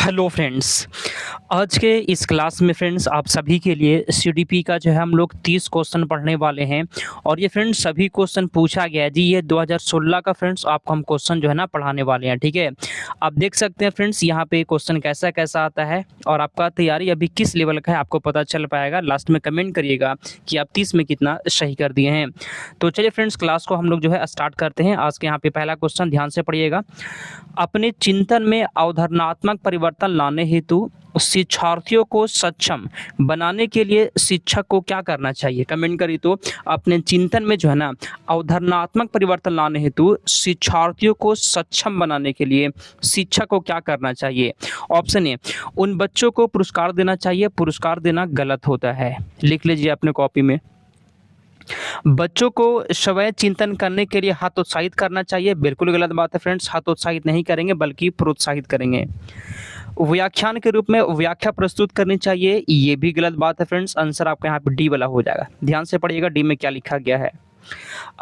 Hello friends. आज के इस क्लास में फ्रेंड्स आप सभी के लिए सीडीपी का जो है हम लोग 30 क्वेश्चन पढ़ने वाले हैं। और ये फ्रेंड्स सभी क्वेश्चन पूछा गया है जी, ये 2016 का फ्रेंड्स आपको हम क्वेश्चन जो है ना पढ़ाने वाले हैं। ठीक है, आप देख सकते हैं फ्रेंड्स यहाँ पे क्वेश्चन कैसा कैसा आता है और आपका तैयारी अभी किस लेवल का है आपको पता चल पाएगा। लास्ट में कमेंट करिएगा कि आप 30 में कितना सही कर दिए हैं। तो चलिए फ्रेंड्स क्लास को हम लोग जो है स्टार्ट करते हैं। आज के यहाँ पे पहला क्वेश्चन ध्यान से पढ़िएगा। अपने चिंतन में अवधारणात्मक परिवर्तन लाने हेतु शिक्षार्थियों को सक्षम बनाने के लिए शिक्षक को क्या करना चाहिए? कमेंट करिए। तो अपने चिंतन में जो है ना अवधारणात्मक परिवर्तन लाने हेतु शिक्षार्थियों को सक्षम बनाने के लिए शिक्षक को क्या करना चाहिए? ऑप्शन ए, उन बच्चों को पुरस्कार देना चाहिए। पुरस्कार देना गलत होता है, लिख लीजिए अपने कॉपी में। बच्चों को स्वयं चिंतन करने के लिए हतोत्साहित करना चाहिए। बिल्कुल गलत बात है फ्रेंड्स, हतोत्साहित नहीं करेंगे बल्कि प्रोत्साहित करेंगे। व्याख्यान के रूप में व्याख्या प्रस्तुत करनी चाहिए, ये भी गलत बात है फ्रेंड्स। आंसर आपका यहाँ पे डी वाला हो जाएगा। ध्यान से पढ़िएगा डी में क्या लिखा गया है।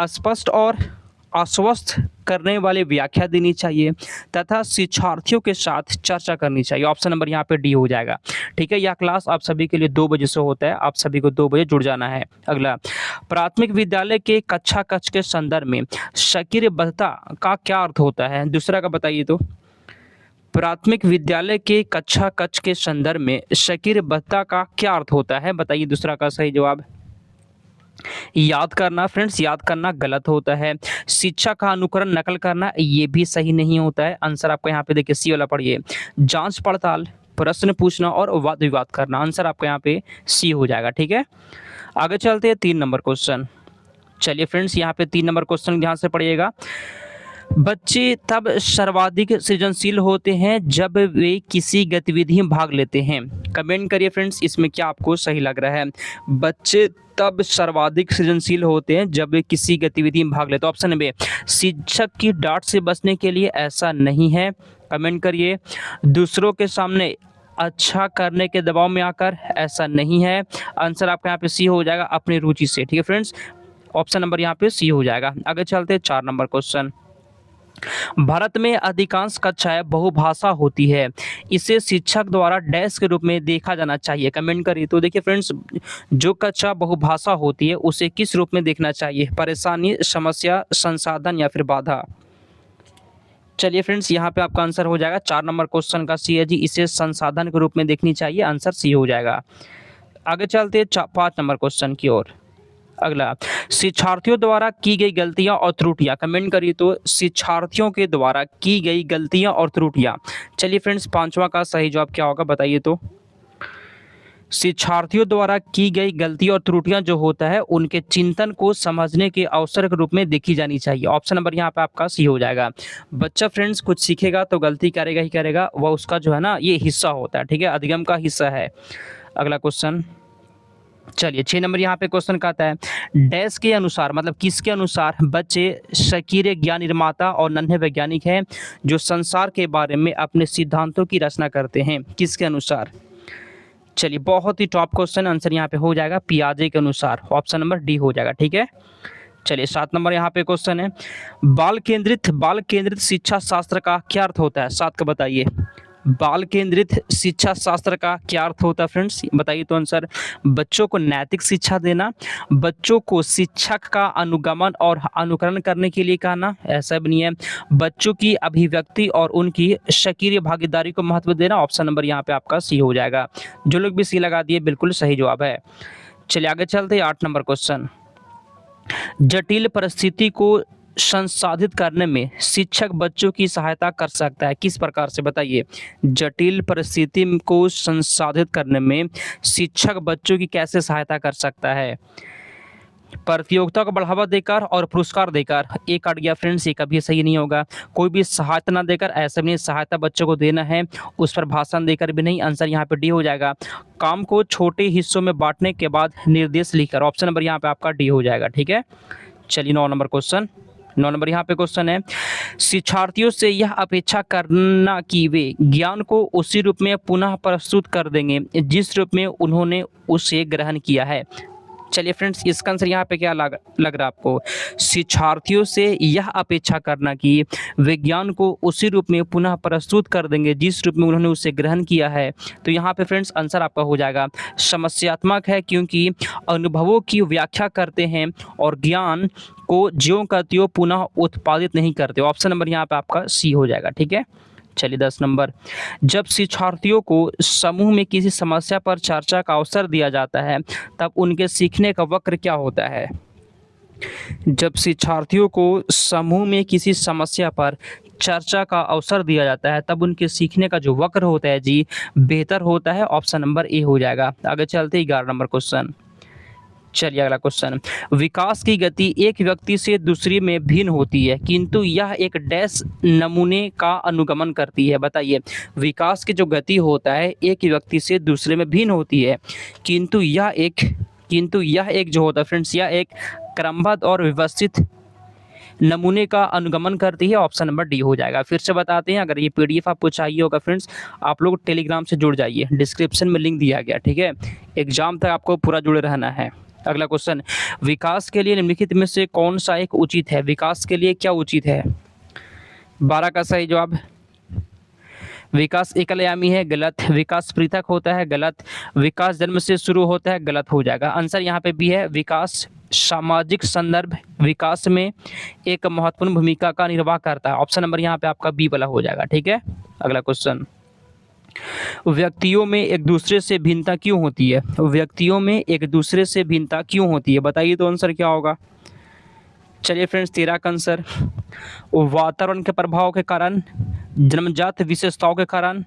स्पष्ट और आश्वस्त करने वाली व्याख्या देनी चाहिए तथा शिक्षार्थियों के साथ चर्चा करनी चाहिए। ऑप्शन नंबर यहाँ पे डी हो जाएगा। ठीक है, यह क्लास आप सभी के लिए 2 बजे से होता है, आप सभी को 2 बजे जुड़ जाना है। अगला, प्राथमिक विद्यालय के कक्षा कक्ष के संदर्भ में सक्रियबद्धता का क्या अर्थ होता है? दूसरा का बताइए। तो प्राथमिक विद्यालय के कक्षा कक्ष के संदर्भ में सक्रियबद्धता का क्या अर्थ होता है? बताइए दूसरा का सही जवाब। याद करना फ्रेंड्स, याद करना गलत होता है। शिक्षा का अनुकरण नकल करना, ये भी सही नहीं होता है। आंसर आपका यहाँ पे देखिए सी वाला पढ़िए। जांच पड़ताल, प्रश्न पूछना और वाद विवाद करना, आंसर आपका यहाँ पे सी हो जाएगा। ठीक है, आगे चलते हैं 3 नंबर क्वेश्चन। चलिए फ्रेंड्स यहाँ पे 3 नंबर क्वेश्चन ध्यान से पढ़िएगा। बच्चे तब सर्वाधिक सृजनशील होते हैं जब वे किसी गतिविधि में भाग लेते हैं। कमेंट करिए फ्रेंड्स, इसमें क्या आपको सही लग रहा है? बच्चे तब सर्वाधिक सृजनशील होते हैं जब वे किसी गतिविधि में भाग लेते हैं। ऑप्शन बी, शिक्षक की डांट से बचने के लिए, ऐसा नहीं है। कमेंट करिए। दूसरों के सामने अच्छा करने के दबाव में आकर, ऐसा नहीं है। आंसर आपका यहाँ पे सी हो जाएगा, अपनी रुचि से। ठीक है फ्रेंड्स, ऑप्शन नंबर यहाँ पे सी हो जाएगा। आगे चलते हैं 4 नंबर क्वेश्चन। भारत में अधिकांश कक्षाएं बहुभाषा होती है, इसे शिक्षक द्वारा डैश के रूप में देखा जाना चाहिए। कमेंट करिए। तो देखिए फ्रेंड्स, जो कक्षा बहुभाषा होती है उसे किस रूप में देखना चाहिए? परेशानी, समस्या, संसाधन या फिर बाधा? चलिए फ्रेंड्स यहाँ पे आपका आंसर हो जाएगा 4 नंबर क्वेश्चन का सी है जी, इसे संसाधन के रूप में देखनी चाहिए। आंसर सी हो जाएगा। आगे चलते हैं 5 नंबर क्वेश्चन की ओर। अगला, शिक्षार्थियों द्वारा की गई गलतियां और त्रुटियां। कमेंट करिए। तो शिक्षार्थियों के द्वारा की गई गलतियां और त्रुटियां। चलिए फ्रेंड्स, 5वां का सही जवाब क्या होगा बताइए। तो शिक्षार्थियों द्वारा की गई गलती और त्रुटियां जो होता है उनके चिंतन को समझने के अवसर के रूप में देखी जानी चाहिए। ऑप्शन नंबर यहाँ पे आपका सी हो जाएगा। बच्चा फ्रेंड्स कुछ सीखेगा तो गलती करेगा ही करेगा, वह उसका जो है ना ये हिस्सा होता है। ठीक है, अधिगम का हिस्सा है। अगला क्वेश्चन, चलिए 6 नंबर यहाँ पे क्वेश्चन का आता है। डैश के अनुसार, मतलब किसके अनुसार बच्चे सक्रिय ज्ञान निर्माता और नन्हे वैज्ञानिक हैं जो संसार के बारे में अपने सिद्धांतों की रचना करते हैं? किसके अनुसार? चलिए बहुत ही टॉप क्वेश्चन, आंसर यहाँ पे हो जाएगा पियाजे के अनुसार। ऑप्शन नंबर डी हो जाएगा। ठीक है, चलिए 7 नंबर यहाँ पे क्वेश्चन है। बाल केंद्रित शिक्षा शास्त्र का क्या अर्थ होता है? 7 का बताइए। बाल केंद्रित शिक्षा शास्त्र का क्या अर्थ होता है फ्रेंड्स? बताइए तो आंसर। बच्चों को नैतिक शिक्षा देना, बच्चों को शिक्षक का अनुगमन और अनुकरण करने के लिए कहना, ऐसा भी नहीं है। बच्चों की अभिव्यक्ति और उनकी सक्रिय भागीदारी को महत्व देना। ऑप्शन नंबर यहाँ पे आपका सी हो जाएगा। जो लोग भी सी लगा दिए बिल्कुल सही जवाब है। चलिए आगे चलते हैं 8 नंबर क्वेश्चन। जटिल परिस्थिति को संसाधित करने में शिक्षक बच्चों की सहायता कर सकता है, किस प्रकार से? बताइए। जटिल परिस्थिति को संसाधित करने में शिक्षक बच्चों की कैसे सहायता कर सकता है? प्रतियोगिता को बढ़ावा देकर और पुरस्कार देकर। एक अट गया फ्रेंड्स, ये कभी सही नहीं होगा। कोई भी सहायता ना देकर, ऐसा भी नहीं, सहायता बच्चों को देना है, उस पर भाषण देकर भी नहीं। आंसर यहाँ पे डी हो जाएगा। काम को छोटे हिस्सों में बांटने के बाद निर्देश लिखकर। ऑप्शन नंबर यहाँ पे आपका डी हो जाएगा। ठीक है, चलिए 9 नंबर क्वेश्चन। 9 नंबर यहाँ पे क्वेश्चन है। शिक्षार्थियों से यह अपेक्षा करना कि वे ज्ञान को उसी रूप में पुनः प्रस्तुत कर देंगे जिस रूप में उन्होंने उसे ग्रहण किया है। चलिए फ्रेंड्स, इसका आंसर यहाँ पे क्या लग रहा है आपको? शिक्षार्थियों से यह अपेक्षा करना कि विज्ञान को उसी रूप में पुनः प्रस्तुत कर देंगे जिस रूप में उन्होंने उसे ग्रहण किया है। तो यहाँ पे फ्रेंड्स आंसर आपका हो जाएगा समस्यात्मक है, क्योंकि अनुभवों की व्याख्या करते हैं और ज्ञान को ज्यों का त्यों पुनः उत्पादित नहीं करते। ऑप्शन नंबर यहाँ पे आपका सी हो जाएगा। ठीक है, चलिए 10 नंबर, जब शिक्षार्थियों को समूह में किसी समस्या पर चर्चा का अवसर दिया जाता है तब उनके सीखने का वक्र क्या होता है? जब शिक्षार्थियों को समूह में किसी समस्या पर चर्चा का अवसर दिया जाता है तब उनके सीखने का जो वक्र होता है जी बेहतर होता है। ऑप्शन नंबर ए हो जाएगा। आगे चलते 11 नंबर क्वेश्चन। चलिए अगला क्वेश्चन, विकास की गति एक व्यक्ति से दूसरे में भिन्न होती है किंतु यह एक डैश नमूने का अनुगमन करती है। बताइए, विकास की जो गति होता है एक व्यक्ति से दूसरे में भिन्न होती है किंतु यह एक जो होता है फ्रेंड्स, यह एक क्रमबद्ध और व्यवस्थित नमूने का अनुगमन करती है। ऑप्शन नंबर डी हो जाएगा। फिर से बताते हैं, अगर ये पीडीएफ आपको चाहिए होगा फ्रेंड्स, आप लोग टेलीग्राम से जुड़ जाइए, डिस्क्रिप्शन में लिंक दिया गया। ठीक है, एग्जाम तक आपको पूरा जुड़े रहना है। अगला क्वेश्चन, विकास के लिए निम्नलिखित में से कौन सा एक उचित है? विकास के लिए क्या उचित है? 12 का सही जवाब, विकास एकलयामी है, गलत। विकास पृथक होता है, गलत। विकास जन्म से शुरू होता है, गलत हो जाएगा। आंसर यहाँ पे भी है, विकास सामाजिक संदर्भ विकास में एक महत्वपूर्ण भूमिका का निर्वाह करता है। ऑप्शन नंबर यहाँ पे आपका बी वाला हो जाएगा। ठीक है, अगला क्वेश्चन, व्यक्तियों में एक दूसरे से भिन्नता क्यों होती है? व्यक्तियों में एक दूसरे से भिन्नता क्यों होती है? बताइए तो आंसर क्या होगा? चलिए फ्रेंड्स, 13 का आंसर, वातावरण के प्रभाव के कारण, जन्मजात विशेषताओं के कारण।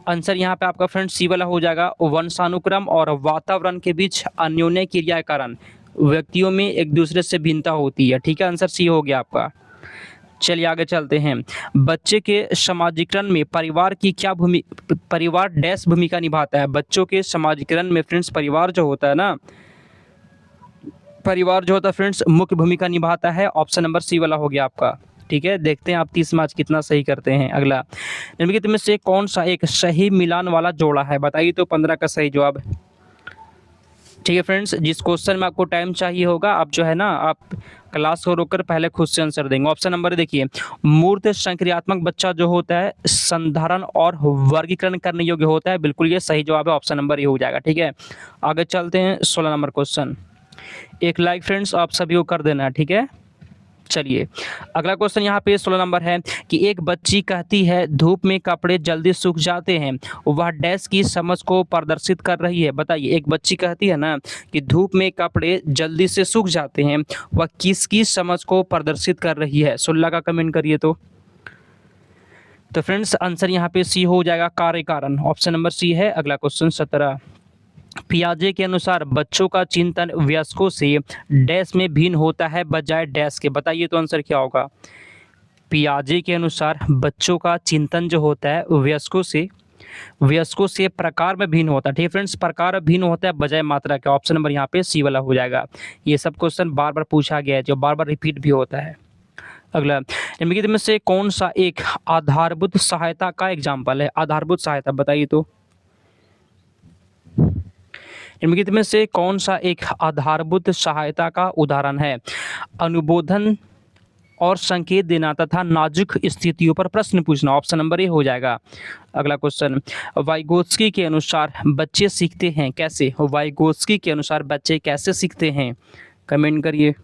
आंसर यहाँ पे आपका फ्रेंड्स सी वाला हो जाएगा, वंशानुक्रम और वातावरण के बीच अन्योन्य क्रिया के कारण व्यक्तियों में एक दूसरे से भिन्नता होती है। ठीक है, आंसर सी हो गया आपका। चलिए आगे चलते हैं, बच्चे के समाजीकरण में परिवार डैश भूमिका निभाता है। बच्चों के समाजीकरण में फ्रेंड्स परिवार जो होता है फ्रेंड्स मुख्य भूमिका निभाता है। ऑप्शन नंबर सी वाला हो गया आपका। ठीक है, देखते हैं आप 30 में आज कितना सही करते हैं। अगला, निम्नलिखित में से कौन सा एक सही मिलान वाला जोड़ा है? बताइए तो 15 का सही जवाब। ठीक है फ्रेंड्स, जिस क्वेश्चन में आपको टाइम चाहिए होगा आप जो है ना, आप क्लास को रोककर पहले खुद से आंसर देंगे। ऑप्शन नंबर देखिए, मूर्त संक्रियात्मक बच्चा जो होता है संधारण और वर्गीकरण करने योग्य होता है। बिल्कुल ये सही जवाब है, ऑप्शन नंबर ये हो जाएगा। ठीक है, आगे चलते हैं 16 नंबर क्वेश्चन। एक लाइक फ्रेंड्स आप सभी को कर देना है। ठीक है, चलिए अगला क्वेश्चन यहाँ पे 16 नंबर है कि एक बच्ची कहती है धूप में कपड़े जल्दी सूख जाते हैं, वह डैश की समझ को प्रदर्शित कर रही है। बताइए, एक बच्ची कहती है ना कि धूप में कपड़े जल्दी से सूख जाते हैं, वह किसकी समझ को प्रदर्शित कर रही है? 16 का कमेंट करिए तो फ्रेंड्स आंसर यहाँ पे सी हो जाएगा, कार्य कारण। ऑप्शन नंबर सी है। अगला क्वेश्चन 17, पियाजे के अनुसार बच्चों का चिंतन वयस्कों से डैश में भिन्न होता है बजाय डैश के। बताइए तो आंसर क्या होगा? पियाजे के अनुसार बच्चों का चिंतन जो होता है वयस्कों से प्रकार में भिन्न होता है। ठीक है फ्रेंड्स, प्रकार में भिन्न होता है बजाय मात्रा के। ऑप्शन नंबर यहाँ पे सी वाला हो जाएगा। ये सब क्वेश्चन बार बार पूछा गया है, जो बार बार रिपीट भी होता है। अगला, निम्नलिखित में से कौन सा एक आधारभूत सहायता का एग्जाम्पल है? आधारभूत सहायता बताइए तो, निम्नलिखित में से कौन सा एक आधारभूत सहायता का उदाहरण है? अनुबोधन और संकेत देना तथा नाजुक स्थितियों पर प्रश्न पूछना। ऑप्शन नंबर ए हो जाएगा। अगला क्वेश्चन, वाइगोत्स्की के अनुसार बच्चे सीखते हैं कैसे? वाइगोत्स्की के अनुसार बच्चे कैसे सीखते हैं? कमेंट करिए।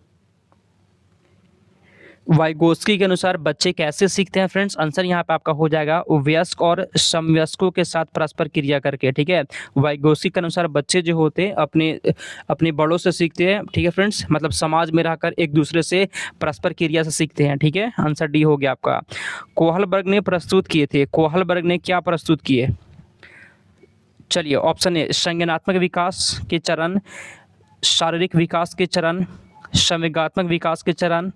वाइगोत्स्की के अनुसार बच्चे कैसे सीखते हैं फ्रेंड्स? आंसर यहाँ पे आपका हो जाएगा वयस्क और समवयस्कों के साथ परस्पर क्रिया करके। ठीक है, वाइगोत्स्की के अनुसार बच्चे जो होते हैं अपने बड़ों से सीखते हैं। ठीक है फ्रेंड्स, मतलब समाज में रहकर एक दूसरे से परस्पर क्रिया से सीखते हैं। ठीक है, आंसर डी हो गया आपका। कोहलबर्ग ने प्रस्तुत किए थे, कोहलबर्ग ने क्या प्रस्तुत किए? चलिए ऑप्शन ए, संज्ञानात्मक विकास के चरण, शारीरिक विकास के चरण, संवेगात्मक विकास के चरण,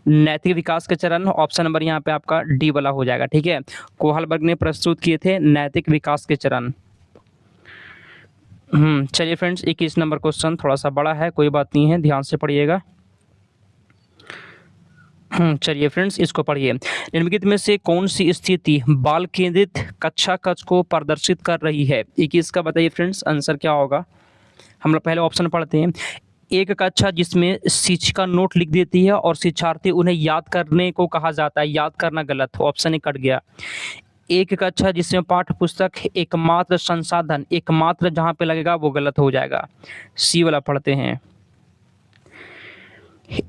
नैतिक विकास के चरण। ऑप्शन नंबर यहाँ पे आपका डी वाला हो जाएगा। ठीक है, कोहलबर्ग ने प्रस्तुत किए थे नैतिक विकास के चरण। चलिए फ्रेंड्स, 21 नंबर क्वेश्चन थोड़ा सा बड़ा है, कोई बात नहीं है, ध्यान से पढ़िएगा। चलिए फ्रेंड्स, इसको पढ़िए। निम्नलिखित में से कौन सी स्थिति बाल केंद्रित कक्षा कक्ष को प्रदर्शित कर रही है? 21 का बताइए फ्रेंड्स, आंसर क्या होगा? हम लोग पहले ऑप्शन पढ़ते हैं। एक कक्षा जिसमें शिक्षिका नोट लिख देती है और शिक्षार्थी उन्हें याद करने को कहा जाता है। याद करना गलत, ऑप्शन ए कट गया। एक कक्षा जिसमें पाठ्य पुस्तक एकमात्र संसाधन, एकमात्र जहाँ पे लगेगा वो गलत हो जाएगा, सी वाला पढ़ते हैं।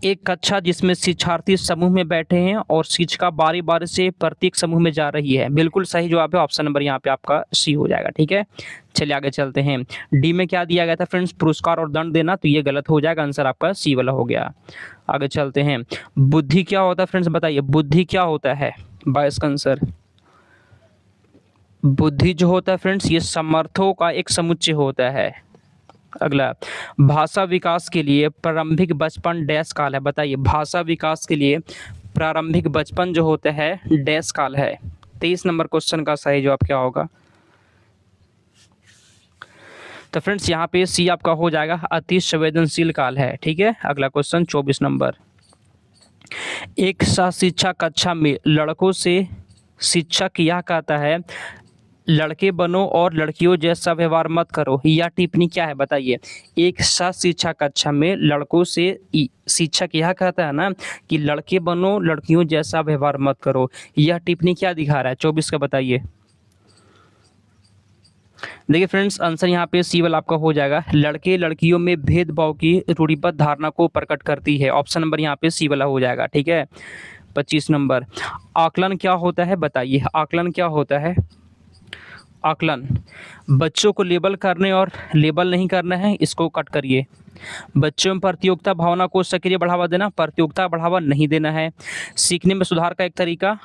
एक कक्षा जिसमें शिक्षार्थी समूह में बैठे हैं और शिक्षिका बारी बारी से प्रत्येक समूह में जा रही है। बिल्कुल सही जवाब है, ऑप्शन नंबर यहाँ पे आपका सी हो जाएगा। ठीक है, चलिए आगे चलते हैं। डी में क्या दिया गया था फ्रेंड्स, पुरस्कार और दंड देना, तो ये गलत हो जाएगा, आंसर आपका सी वाला हो गया। आगे चलते हैं। बुद्धि क्या होता है फ्रेंड्स, बताइए बुद्धि क्या होता है, 22 का आंसर। बुद्धि जो होता है फ्रेंड्स, ये समर्थों का एक समुच्चय होता है। अगला, भाषा विकास के लिए प्रारंभिक बचपन डैश काल है, बताइए भाषा विकास के लिए प्रारंभिक बचपन जो होता है डैश काल है। 23 नंबर क्वेश्चन का सही जवाब क्या होगा? तो फ्रेंड्स यहाँ पे सी आपका हो जाएगा, अति संवेदनशील काल है। ठीक है, अगला क्वेश्चन 24 नंबर। एक शिक्षा कक्षा में लड़कों से शिक्षक यह कहता है लड़के बनो और लड़कियों जैसा व्यवहार मत करो, यह टिप्पणी क्या है, बताइए। एक शिक्षा कक्षा में लड़कों से शिक्षक यह कहता है ना कि लड़के बनो लड़कियों जैसा व्यवहार मत करो, यह टिप्पणी क्या दिखा रहा है? 24 का बताइए। देखिए फ्रेंड्स, आंसर यहाँ पे सी वाला आपका हो जाएगा, लड़के लड़कियों में भेदभाव की रूढ़िबद्ध धारणा को प्रकट करती है। ऑप्शन नंबर यहाँ पे सी वाला हो जाएगा। ठीक है, 25 नंबर। आकलन क्या होता है, बताइए आकलन क्या होता है? आकलन बच्चों को लेबल करने और लेबल नहीं करना है, इसको कट करिए। बच्चों में प्रतियोगिता भावना को सक्रिय बढ़ावा देना, प्रतियोगिता बढ़ावा नहीं देना है। सीखने में सुधार का एक तरीका,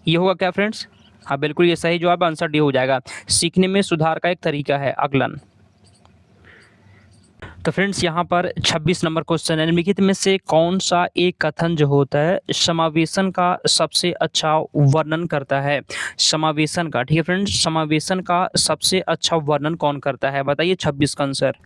ये होगा क्या फ्रेंड्स? हाँ बिल्कुल, ये सही जवाब, आंसर डी हो जाएगा। सीखने में सुधार का एक तरीका है आकलन। तो फ्रेंड्स यहाँ पर 26 नंबर क्वेश्चन है, निम्नलिखित में से कौन सा एक कथन जो होता है समावेशन का सबसे अच्छा वर्णन करता है? समावेशन का, ठीक है फ्रेंड्स, समावेशन का सबसे अच्छा वर्णन कौन करता है, बताइए। 26 का आंसर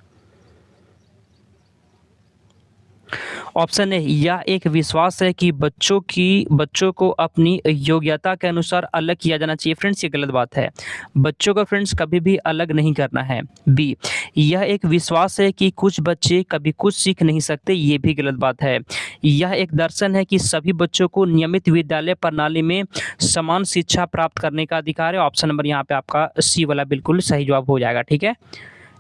ऑप्शन है, यह एक विश्वास है कि बच्चों को अपनी योग्यता के अनुसार अलग किया जाना चाहिए। फ्रेंड्स ये गलत बात है, बच्चों को फ्रेंड्स कभी भी अलग नहीं करना है। बी, यह एक विश्वास है कि कुछ बच्चे कभी कुछ सीख नहीं सकते, ये भी गलत बात है। यह एक दर्शन है कि सभी बच्चों को नियमित विद्यालय प्रणाली में समान शिक्षा प्राप्त करने का अधिकार है। ऑप्शन नंबर यहाँ पे आपका सी वाला बिल्कुल सही जवाब हो जाएगा। ठीक है,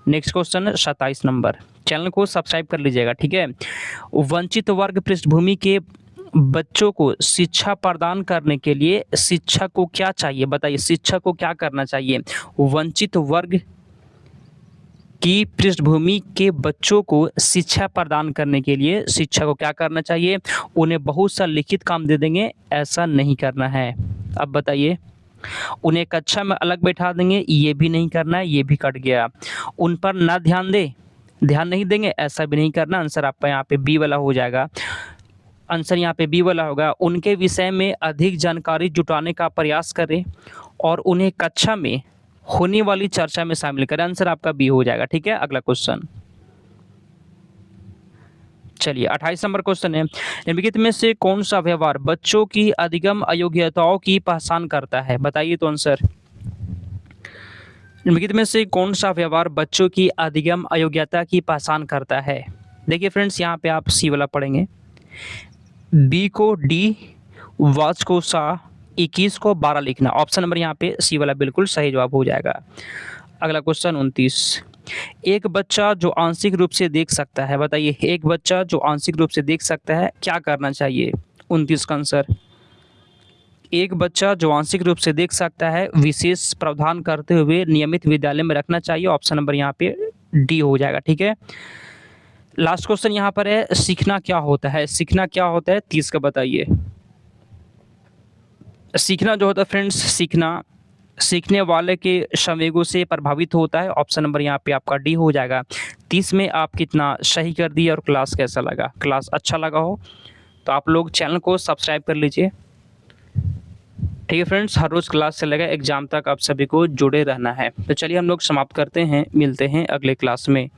नेक्स्ट क्वेश्चन 27 नंबर। चैनल को सब्सक्राइब कर लीजिएगा। ठीक है, वंचित वर्ग पृष्ठभूमि के बच्चों को शिक्षा प्रदान करने के लिए शिक्षक को क्या चाहिए, बताइए शिक्षक को क्या करना चाहिए? वंचित वर्ग की पृष्ठभूमि के बच्चों को शिक्षा प्रदान करने के लिए शिक्षक को क्या करना चाहिए? उन्हें बहुत सा लिखित काम दे देंगे, ऐसा नहीं करना है। अब बताइए, उन्हें कक्षा में अलग बैठा देंगे, ये भी नहीं करना है, ये भी कट गया। उन पर ना ध्यान नहीं देंगे, ऐसा भी नहीं करना। आंसर आपका यहाँ पे बी वाला हो जाएगा। आंसर यहाँ पे बी वाला होगा, उनके विषय में अधिक जानकारी जुटाने का प्रयास करें और उन्हें कक्षा में होने वाली चर्चा में शामिल करें। आंसर आपका बी हो जाएगा। ठीक है, अगला क्वेश्चन चलिए 28 नंबर क्वेश्चन है, निम्नलिखित में से कौन सा व्यवहार बच्चों की अधिगम अयोग्यताओं की पहचान करता है, बताइए। तो आंसर, निम्नलिखित में से कौन सा व्यवहार बच्चों की अधिगम अयोग्यता की पहचान करता है? देखिए फ्रेंड्स, यहाँ पे आप सी वाला पढ़ेंगे, बी को डी, वाच को सा, 21 को 12 लिखना। ऑप्शन नंबर यहाँ पे सी वाला बिल्कुल सही जवाब हो जाएगा। अगला क्वेश्चन 29, एक बच्चा जो आंशिक रूप से देख सकता है, बताइए एक बच्चा जो आंशिक रूप से देख सकता है क्या करना चाहिए? 29 का आंसर, एक बच्चा जो आंशिक रूप से देख सकता है विशेष प्रावधान करते हुए नियमित विद्यालय में रखना चाहिए। ऑप्शन नंबर यहाँ पे डी हो जाएगा। ठीक है, लास्ट क्वेश्चन यहाँ पर है, सीखना क्या होता है? सीखना क्या होता है? 30 का बताइए। सीखना जो होता है फ्रेंड्स, सीखने वाले के संवेगों से प्रभावित होता है। ऑप्शन नंबर यहाँ पे आपका डी हो जाएगा। 30 में आप कितना सही कर दिए और क्लास कैसा लगा? क्लास अच्छा लगा हो तो आप लोग चैनल को सब्सक्राइब कर लीजिए। ठीक है फ्रेंड्स, हर रोज़ क्लास चलेगा, एग्जाम तक आप सभी को जुड़े रहना है। तो चलिए हम लोग समाप्त करते हैं, मिलते हैं अगले क्लास में।